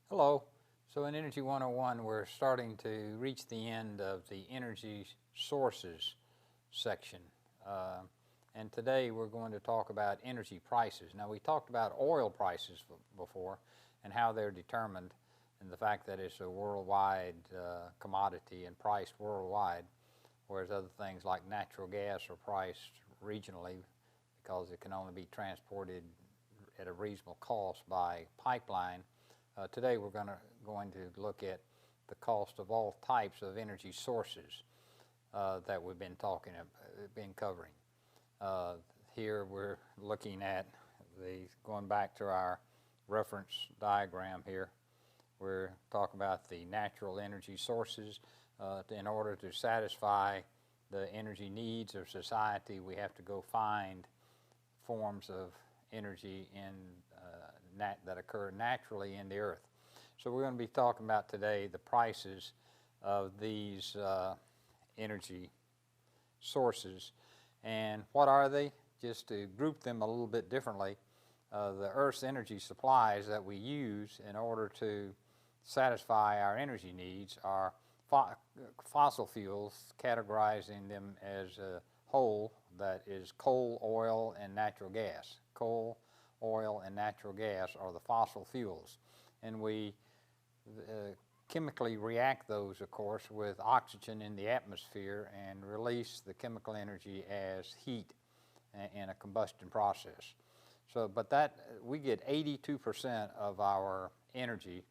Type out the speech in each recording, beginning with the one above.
Hello. So in Energy 101, we're starting to reach the end of the energy sources section. Uh, and today we're going to talk about energy prices. Now, we talked about oil prices before and how they're determined, and the fact that it's a worldwide commodity and priced worldwide, whereas other things like natural gas are priced regionally because it can only be transported at a reasonable cost by pipeline. Today we're going to look at the cost of all types of energy sources that we've been covering. Uh, Here we're looking at going back to our reference diagram here. We're talking about the natural energy sources. In order to satisfy the energy needs of society, we have to go find forms of energy that occur naturally in the earth. So we're going to be talking about today the prices of these energy sources. And what are they? Just to group them a little bit differently, the Earth's energy supplies that we use in order to satisfy our energy needs are fossil fuels, categorizing them as a whole, that is coal, oil, and natural gas. Coal, oil, and natural gas are the fossil fuels. And we chemically react those, of course, with oxygen in the atmosphere and release the chemical energy as heat in a combustion process. So, but we get 82% of our energy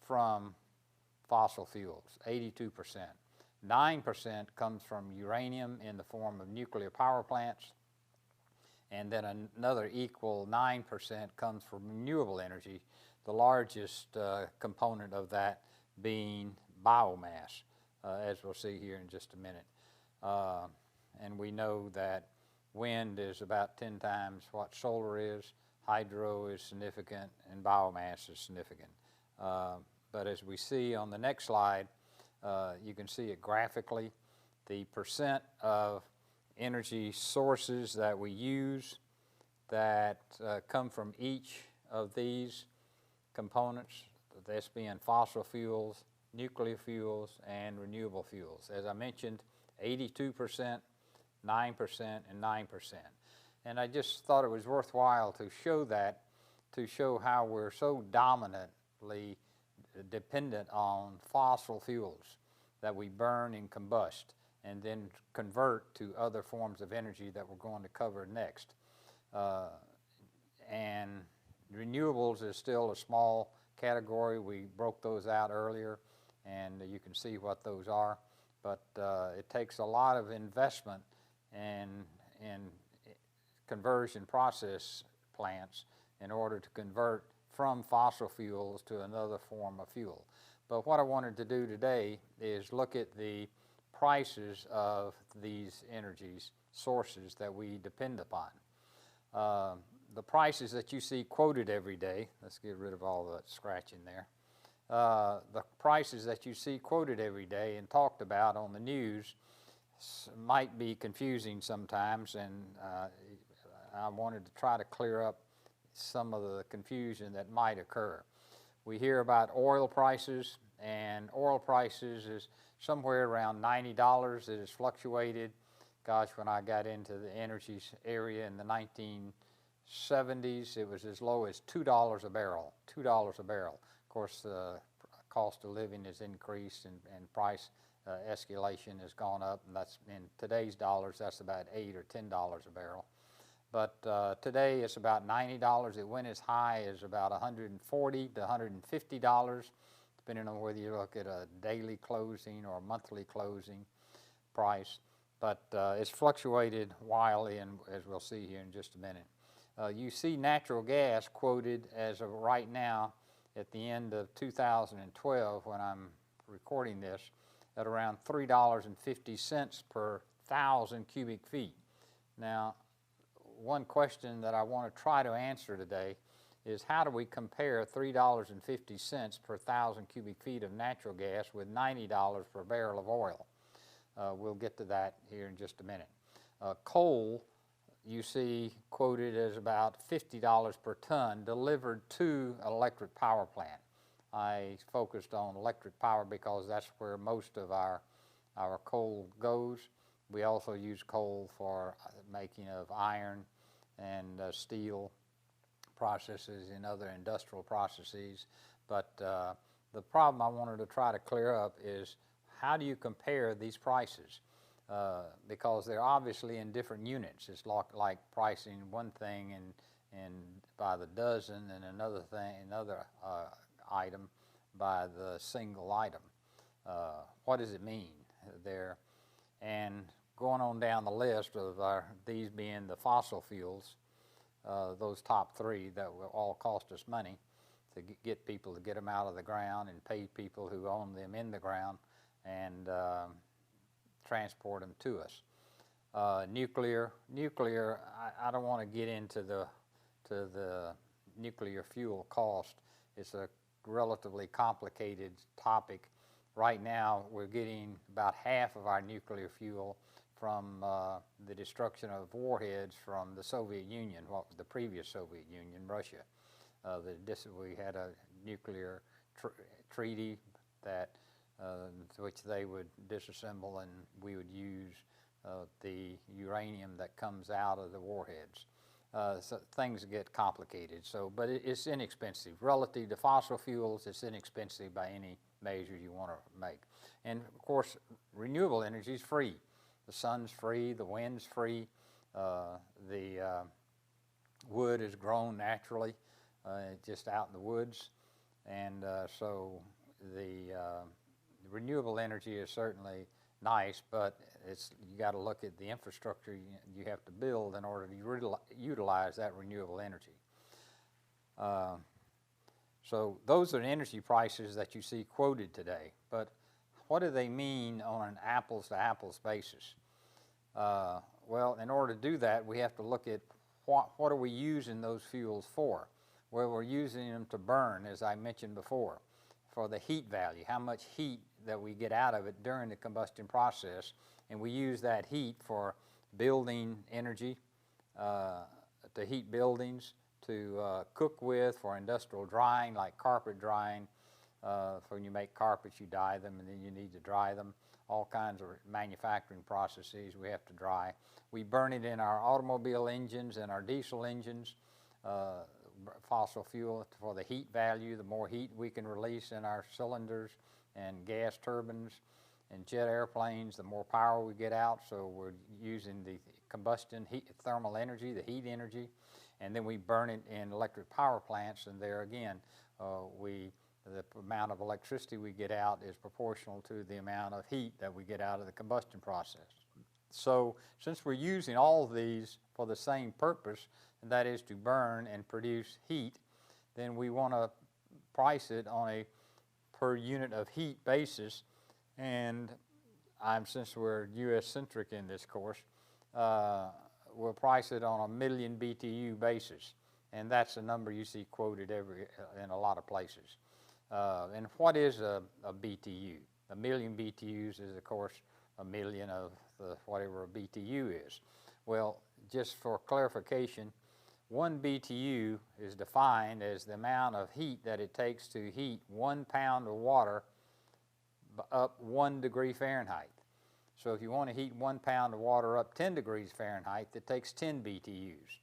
from fossil fuels, 82%. 9% comes from uranium in the form of nuclear power plants, and then another equal 9% comes from renewable energy, the largest component of that being biomass, as we'll see here in just a minute. And we know that wind is about 10 times what solar is, hydro is significant, and biomass is significant. But as we see on the next slide, you can see it graphically, the percent of energy sources that we use that come from each of these components, this being fossil fuels, nuclear fuels, and renewable fuels. As I mentioned, 82%, 9%, and 9%. And I just thought it was worthwhile to show that, to show how we're so dominantly dependent on fossil fuels that we burn and combust and then convert to other forms of energy that we're going to cover next. And renewables is still a small category. We broke those out earlier, and you can see what those are. But it takes a lot of investment in conversion process plants in order to convert from fossil fuels to another form of fuel. But what I wanted to do today is look at the prices of these energy sources that we depend upon. The prices that you see quoted every day, let's get rid of all the scratching there. The prices that you see quoted every day and talked about on the news might be confusing sometimes, and I wanted to try to clear up some of the confusion that might occur. We hear about oil prices, and oil prices is somewhere around $90. It has fluctuated. Gosh, when I got into the energy area in the 1970s, it was as low as $2 a barrel, $2 a barrel. Of course, the cost of living has increased, and price escalation has gone up, and that's in today's dollars, that's about $8 or $10 a barrel. But today it's about $90. It went as high as about $140 to $150, depending on whether you look at a daily closing or a monthly closing price. But it's fluctuated wildly, and as we'll see here in just a minute. You see natural gas quoted as of right now at the end of 2012, when I'm recording this, at around $3.50 per 1,000 cubic feet. Now, one question that I want to try to answer today is, how do we compare $3.50 per 1,000 cubic feet of natural gas with $90 per barrel of oil? We'll get to that here in just a minute. Coal, you see quoted as about $50 per ton delivered to an electric power plant. I focused on electric power because that's where most of our coal goes. We also use coal for making of iron and steel processes and other industrial processes. But the problem I wanted to try to clear up is how do you compare these prices? Because they're obviously in different units. It's like pricing one thing and by the dozen and another item by the single item. What does it mean there? And going on down the list of these being the fossil fuels, those top three that will all cost us money to get people to get them out of the ground and pay people who own them in the ground and transport them to us. Nuclear, I don't want to get into the nuclear fuel cost. It's a relatively complicated topic. Right now, we're getting about half of our nuclear fuel from the destruction of warheads from the Soviet Union, what was the previous Soviet Union, Russia. We had a nuclear treaty that which they would disassemble, and we would use the uranium that comes out of the warheads. So things get complicated. But it's inexpensive relative to fossil fuels. It's inexpensive by any measure you want to make. And of course, renewable energy is free. The sun's free. The wind's free. The wood is grown naturally, just out in the woods, and so the renewable energy is certainly nice, but you got to look at the infrastructure you have to build in order to utilize that renewable energy. So those are the energy prices that you see quoted today, but what do they mean on an apples-to-apples basis? Well, in order to do that, we have to look at what are we using those fuels for? Well, we're using them to burn, as I mentioned before, for the heat value, how much heat that we get out of it during the combustion process. And we use that heat for building energy, to heat buildings, to cook with, for industrial drying, like carpet drying. For when you make carpets, you dye them and then you need to dry them. All kinds of manufacturing processes we have to dry. We burn it in our automobile engines and our diesel engines, fossil fuel for the heat value. The more heat we can release in our cylinders and gas turbines and jet airplanes, the more power we get out. So we're using the combustion heat, thermal energy, the heat energy, and then we burn it in electric power plants. And there again, the amount of electricity we get out is proportional to the amount of heat that we get out of the combustion process. So since we're using all of these for the same purpose, and that is to burn and produce heat, then we want to price it on a per unit of heat basis. And since we're U.S.-centric in this course, we'll price it on a million BTU basis. And that's a number you see quoted in a lot of places. And what is a BTU? A million BTUs is, of course, a million of whatever a BTU is. Well, just for clarification, 1 BTU is defined as the amount of heat that it takes to heat 1 pound of water up 1 degree Fahrenheit. So if you want to heat 1 pound of water up 10 degrees Fahrenheit, it takes 10 BTUs.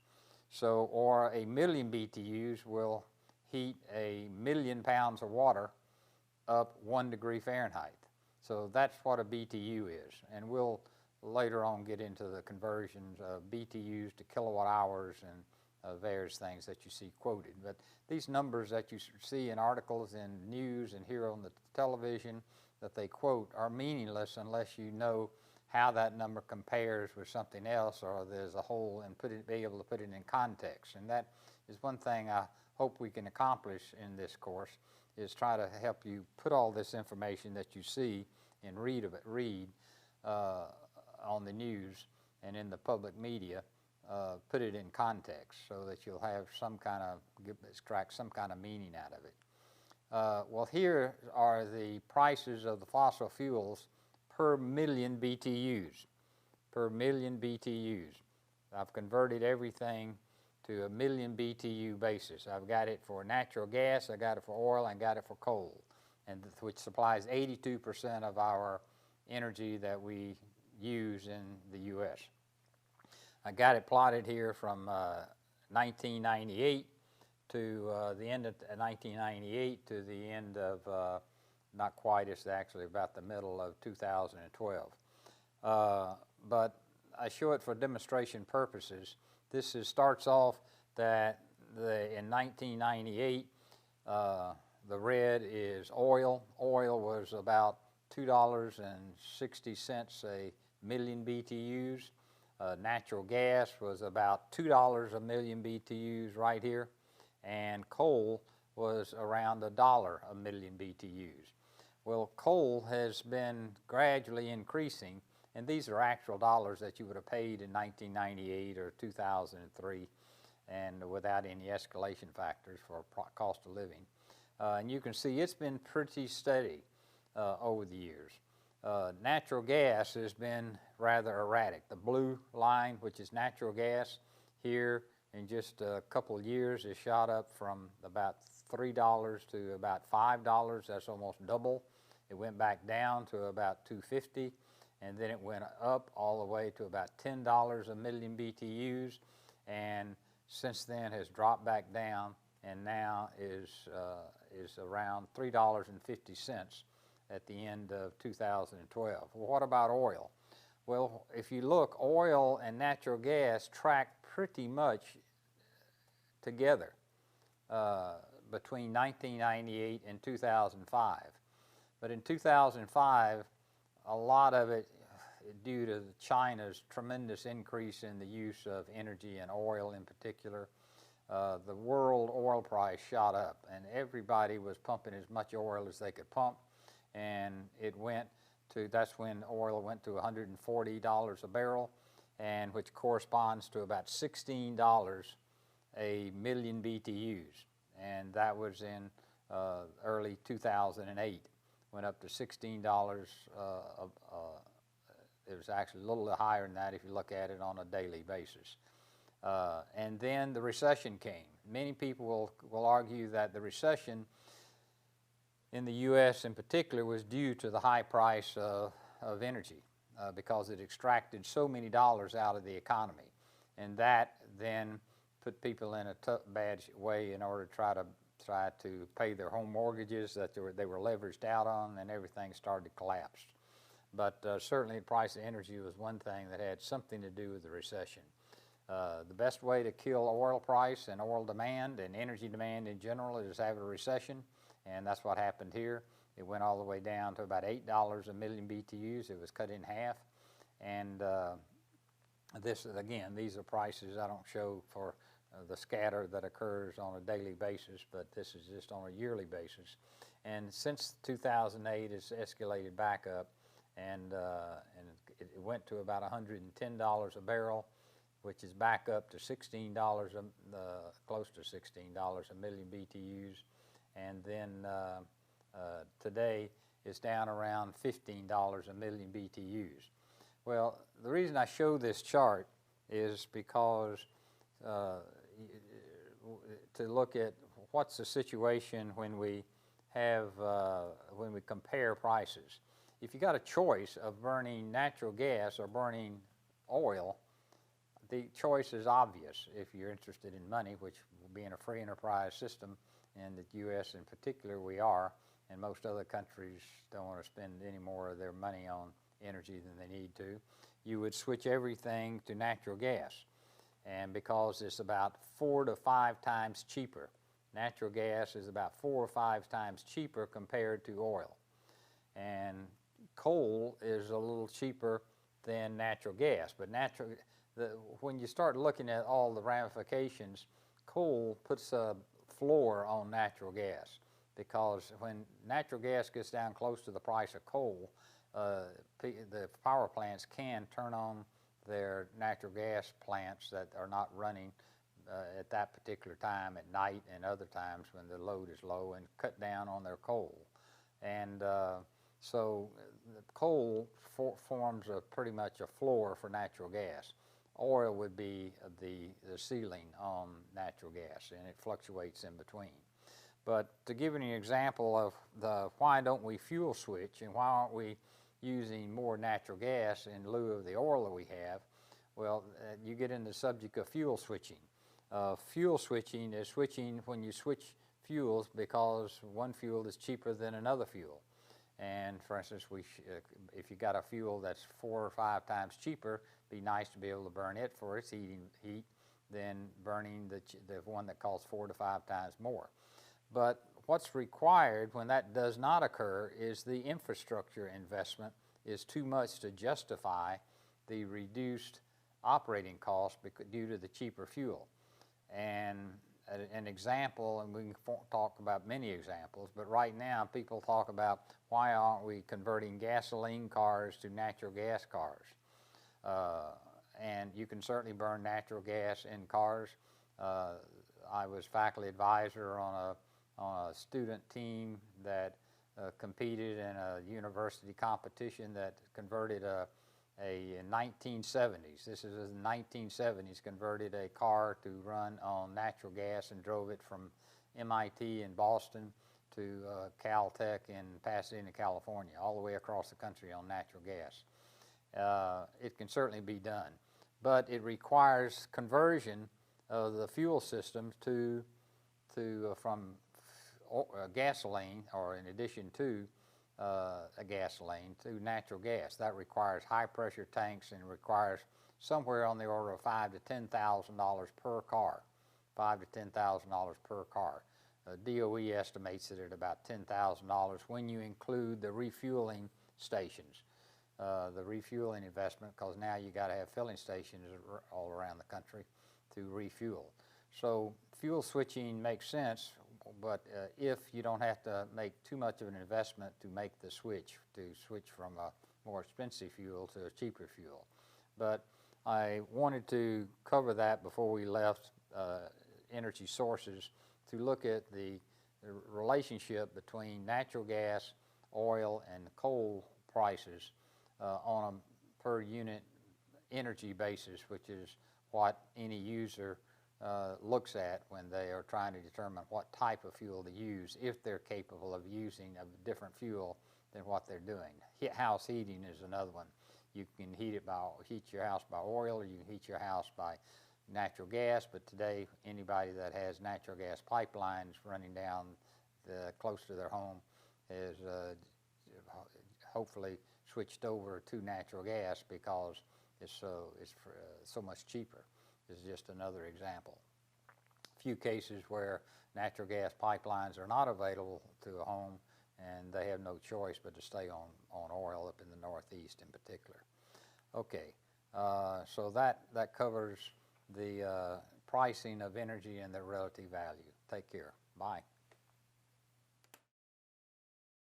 So, or a million BTUs will heat a million pounds of water up 1 degree Fahrenheit. So that's what a BTU is. And we'll later on get into the conversions of BTUs to kilowatt hours and various things that you see quoted. But these numbers that you see in articles and news and here on the television that they quote are meaningless unless you know how that number compares with something else, or there's a whole, and be able to put it in context. And that is one thing I hope we can accomplish in this course, is try to help you put all this information that you see and read on the news and in the public media, put it in context so that you'll have extract some kind of meaning out of it. Well, here are the prices of the fossil fuels per million BTUs. Per million BTUs. I've converted everything to a million BTU basis. I've got it for natural gas, I got it for oil, and got it for coal, and which supplies 82% of our energy that we use in the U.S. I got it plotted here from 1998 to the end of 1998 to the end of, not quite, it's actually about the middle of 2012. But I show it for demonstration purposes. This starts off that in 1998, the red is oil. Oil was about $2.60 a million BTUs. Natural gas was about $2 a million BTUs right here, and coal was around $1 a million BTUs. Well, coal has been gradually increasing, and these are actual dollars that you would have paid in 1998 or 2003, and without any escalation factors for cost of living. And you can see it's been pretty steady over the years. Natural gas has been rather erratic. The blue line, which is natural gas, here in just a couple of years has shot up from about $3 to about $5. That's almost double. It went back down to about $2.50, and then it went up all the way to about $10 a million BTUs, and since then has dropped back down, and now is around $3.50 at the end of 2012. Well, what about oil? Well, if you look, oil and natural gas track pretty much together between 1998 and 2005. But in 2005, a lot of it due to China's tremendous increase in the use of energy and oil in particular. The world oil price shot up, and everybody was pumping as much oil as they could pump, and it went to, that's when oil went to $140 a barrel, and which corresponds to about $16 a million BTUs, and that was in early 2008. Went up to $16. It was actually a little higher than that if you look at it on a daily basis. And then the recession came. Many people will argue that the recession in the U.S. in particular was due to the high price of energy because it extracted so many dollars out of the economy. And that then put people in a bad way in order to try to pay their home mortgages that they were leveraged out on, and everything started to collapse. But certainly the price of energy was one thing that had something to do with the recession. The best way to kill oil price and oil demand and energy demand in general is have a recession, and that's what happened here. It went all the way down to about $8 a million BTUs. It was cut in half, and this again, these are prices I don't show for the scatter that occurs on a daily basis, but this is just on a yearly basis. And since 2008, it's escalated back up, and it went to about $110 a barrel, which is back up to $16, close to $16 a million BTUs, and then today it's down around $15 a million BTUs. Well, the reason I show this chart is because to look at what's the situation when we have when we compare prices. If you got a choice of burning natural gas or burning oil, the choice is obvious if you're interested in money, which being a free enterprise system, and the U.S. in particular we are, and most other countries don't want to spend any more of their money on energy than they need to, you would switch everything to natural gas. And because it's about 4 to 5 times cheaper. Natural gas is about 4 or 5 times cheaper compared to oil. And coal is a little cheaper than natural gas. But when you start looking at all the ramifications, coal puts a floor on natural gas, because when natural gas gets down close to the price of coal, the power plants can turn on their natural gas plants that are not running at that particular time at night and other times when the load is low, and cut down on their coal. And so the coal forms pretty much a floor for natural gas. Oil would be the ceiling on natural gas, and it fluctuates in between. But to give you an example of why don't we fuel switch and why aren't we using more natural gas in lieu of the oil that we have, well, you get into the subject of fuel switching. Fuel switching is switching when you switch fuels because one fuel is cheaper than another fuel. And for instance, if you got a fuel that's 4 or 5 times cheaper, it'd be nice to be able to burn it for its heat than burning the one that costs 4 to 5 times more. But what's required when that does not occur is the infrastructure investment is too much to justify the reduced operating cost due to the cheaper fuel. And an example, and we can talk about many examples, but right now people talk about why aren't we converting gasoline cars to natural gas cars? And you can certainly burn natural gas in cars. I was faculty advisor on a student team that competed in a university competition that converted a 1970s. This is in the 1970s, converted a car to run on natural gas and drove it from MIT in Boston to Caltech in Pasadena, California, all the way across the country on natural gas. It can certainly be done, but it requires conversion of the fuel systems from gasoline, or in addition to a gasoline, to natural gas. That requires high pressure tanks and requires somewhere on the order of $5,000 to $10,000 per car. $5,000 to $10,000 per car. DOE estimates it at about $10,000 when you include the refueling stations, the refueling investment, because now you got to have filling stations all around the country to refuel. So fuel switching makes sense, but if you don't have to make too much of an investment to make the switch from a more expensive fuel to a cheaper fuel. But I wanted to cover that before we left energy sources, to look at the relationship between natural gas, oil, and coal prices on a per unit energy basis, which is what any user looks at when they are trying to determine what type of fuel to use, if they're capable of using a different fuel than what they're doing. House heating is another one. You can heat your house by oil, or you can heat your house by natural gas, but today anybody that has natural gas pipelines running down close to their home is hopefully switched over to natural gas because it's so much cheaper. This is just another example. A few cases where natural gas pipelines are not available to a home and they have no choice but to stay on oil up in the Northeast in particular. Okay, so that covers the pricing of energy and their relative value. Take care. Bye.